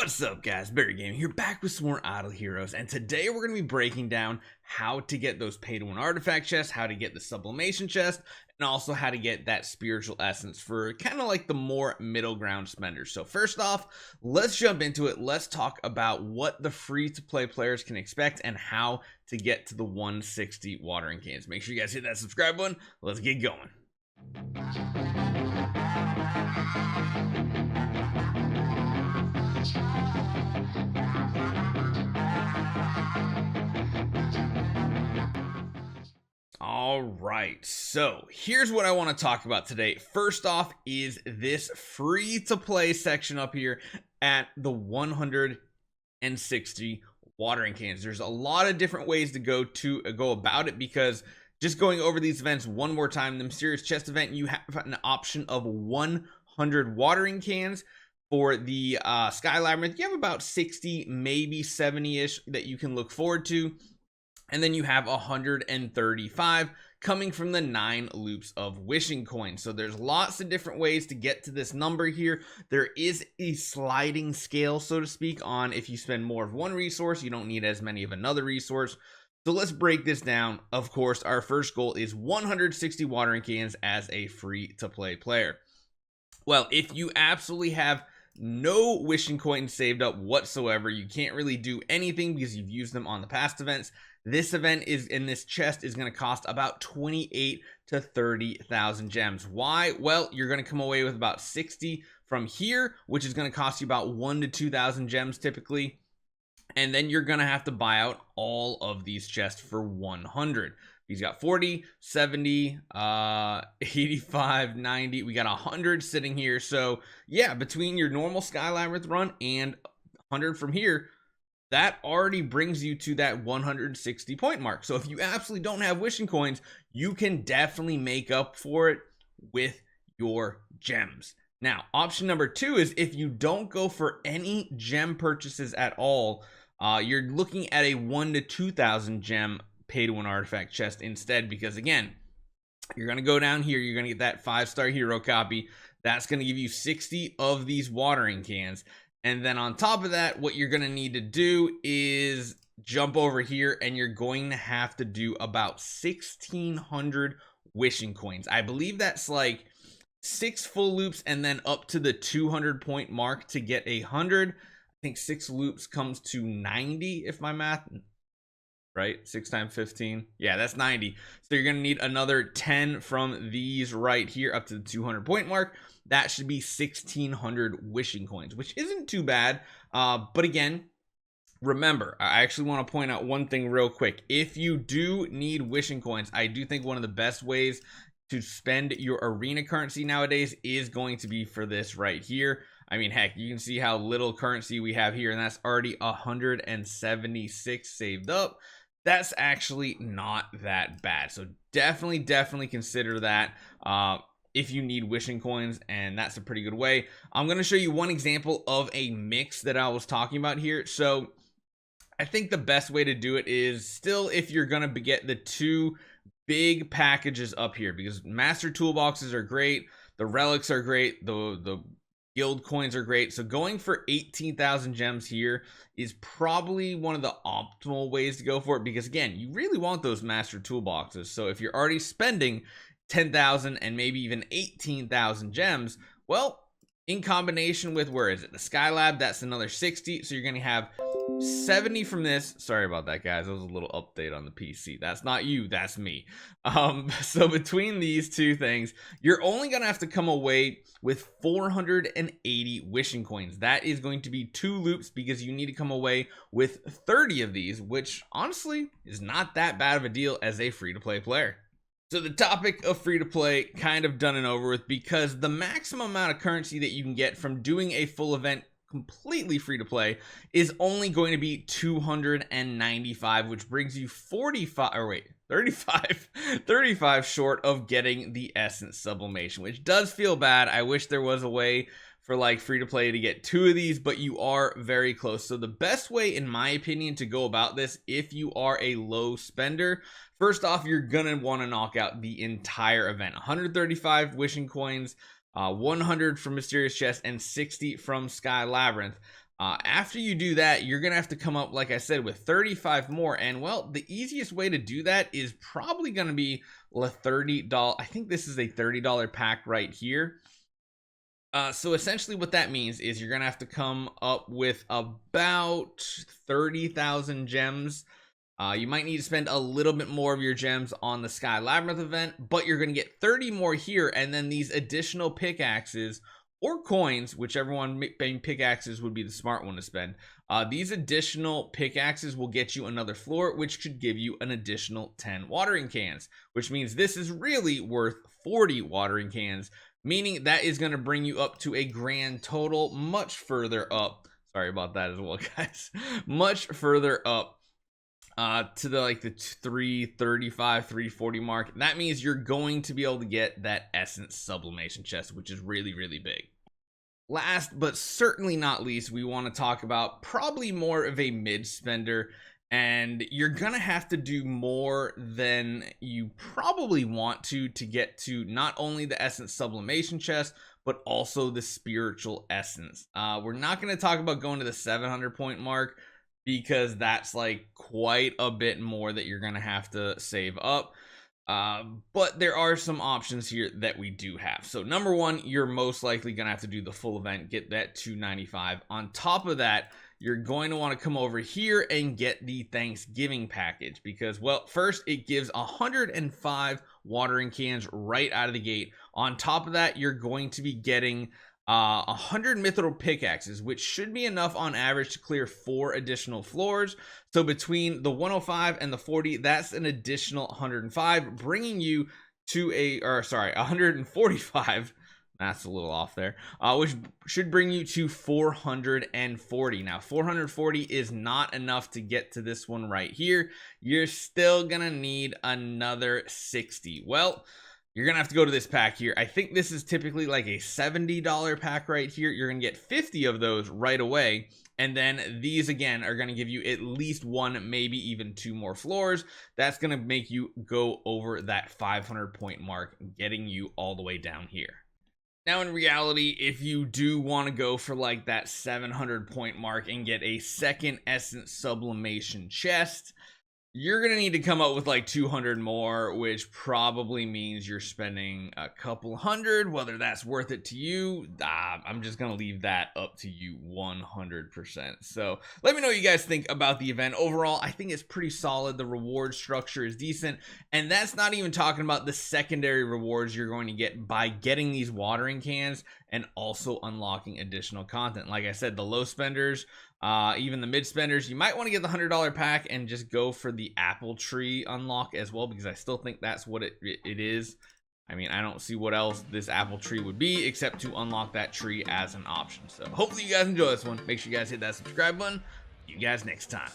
What's up guys, Barry Gaming here, back with some more Idle Heroes, and today we're going to be breaking down how to get those pay-to-win artifact chests, how to get the sublimation chest, and also how to get that spiritual essence for kind of like the more middle ground spenders. So first off, let's jump into it. Let's talk about what the free-to-play players can expect and how to get to the 160 watering cans. Make sure you guys hit that subscribe button. Let's get going. All right, so here's what I want to talk about today. First off is this free to play section up here at the 160 watering cans. There's a lot of different ways to go about it, because just going over these events one more time, the mysterious chest event, you have an option of 100 watering cans. For the Sky Labyrinth, you have about 60, maybe 70-ish that you can look forward to. And then you have 135 coming from the 9 loops of wishing coins. So there's lots of different ways to get to this number here. There is a sliding scale, so to speak, on if you spend more of one resource, you don't need as many of another resource. So let's break this down. Of course, our first goal is 160 watering cans as a free-to-play player. Well, if you absolutely have no wishing coins saved up whatsoever, you can't really do anything because you've used them on the past events. This event is in this chest is going to cost about 28 to 30,000 gems. Why? Well, you're going to come away with about 60 from here, which is going to cost you about 1 to 2,000 gems typically. And then you're going to have to buy out all of these chests for 100. He's got 40, 70, 85, 90. We got 100 sitting here. So yeah, between your normal Sky Labyrinth run and 100 from here, that already brings you to that 160 point mark. So if you absolutely don't have wishing coins, you can definitely make up for it with your gems. Now, option number 2 is if you don't go for any gem purchases at all, you're looking at a 1 to 2,000 gem pay-to-win artifact chest instead, because again, you're going to go down here, you're going to get that 5-star hero copy. That's going to give you 60 of these watering cans. And then on top of that, what you're going to need to do is jump over here, and you're going to have to do about 1,600 wishing coins. I believe that's like 6 full loops and then up to the 200 point mark to get 100. I think 6 loops comes to 90 if my math right. 6 times 15, yeah, that's 90. So you're gonna need another 10 from these right here up to the 200 point mark. That should be 1,600 wishing coins, which isn't too bad. But again, remember, I actually want to point out one thing real quick. If you do need wishing coins, I do think one of the best ways to spend your arena currency nowadays is going to be for this right here. I mean, heck, you can see how little currency we have here, and that's already 176 saved up. That's actually not that bad. So definitely consider that if you need wishing coins, and that's a pretty good way. I'm going to show you one example of a mix that I was talking about here. So I think the best way to do it is still if you're going to get the 2 big packages up here, because master toolboxes are great, the relics are great, the guild coins are great. So going for 18,000 gems here is probably one of the optimal ways to go for it, because again, you really want those master toolboxes. So if you're already spending 10,000 and maybe even 18,000 gems, well, in combination with, where is it, the Skylab, that's another 60. So you're going to have 70 from this. Sorry about that, guys. That was a little update on the PC. That's not you, that's me. So between these two things, you're only gonna have to come away with 480 wishing coins. That is going to be 2 loops, because you need to come away with 30 of these, which honestly is not that bad of a deal as a free-to-play player. So the topic of free-to-play kind of done and over with, because the maximum amount of currency that you can get from doing a full event completely free to play is only going to be 295, which brings you 35 short of getting the essence sublimation, which does feel bad. I wish there was a way for like free to play to get 2 of these, but you are very close. So the best way, in my opinion, to go about this, if you are a low spender, first off, you're gonna want to knock out the entire event. 135 wishing coins, 100 from Mysterious Chest, and 60 from Sky Labyrinth. After you do that, you're gonna have to come up, like I said, with 35 more. And well, the easiest way to do that is probably gonna be a $30. I think this is a $30 pack right here. So essentially what that means is you're gonna have to come up with about 30,000 gems. You might need to spend a little bit more of your gems on the Sky Labyrinth event, but you're gonna get 30 more here, and then these additional pickaxes or coins, whichever one, pickaxes would be the smart one to spend. These additional pickaxes will get you another floor, which could give you an additional 10 watering cans, which means this is really worth 40 watering cans, meaning that is going to bring you up to a grand total much further up. Sorry about that as well, guys. Much further up to the 335, 340 mark. That means you're going to be able to get that essence sublimation chest, which is really, really big. Last but certainly not least, we want to talk about probably more of a mid spender, and you're gonna have to do more than you probably want to get to not only the essence sublimation chest, but also the spiritual essence. We're not going to talk about going to the 700 point mark, because that's like quite a bit more that you're gonna have to save up. But there are some options here that we do have. So number one, you're most likely gonna have to do the full event, get that 295. On top of that, you're going to want to come over here and get the Thanksgiving package, because, well, first it gives 105 watering cans right out of the gate. On top of that, you're going to be getting 100 mithril pickaxes, which should be enough on average to clear 4 additional floors. So between the 105 and the 40, that's an additional 105, bringing you to 145. That's a little off there, which should bring you to 440. Now 440 is not enough to get to this one right here. You're still gonna need another 60. Well, you're gonna have to go to this pack here. I think this is typically like a $70 pack right here. You're gonna get 50 of those right away, and then these again are gonna give you at least 1, maybe even 2 more floors. That's gonna make you go over that 500 point mark, getting you all the way down here. Now, in reality, if you do want to go for like that 700 point mark and get a second essence sublimation chest, you're going to need to come up with like 200 more, which probably means you're spending a couple hundred. Whether that's worth it to you, I'm just going to leave that up to you 100%. So let me know what you guys think about the event. Overall, I think it's pretty solid. The reward structure is decent. And that's not even talking about the secondary rewards you're going to get by getting these watering cans and also unlocking additional content. Like I said, the low spenders, even the mid spenders, you might want to get the $100 pack and just go for the apple tree unlock as well, because I still think that's what it is. I mean, I don't see what else this apple tree would be except to unlock that tree as an option. So hopefully you guys enjoy this one. Make sure you guys hit that subscribe button. See you guys next time.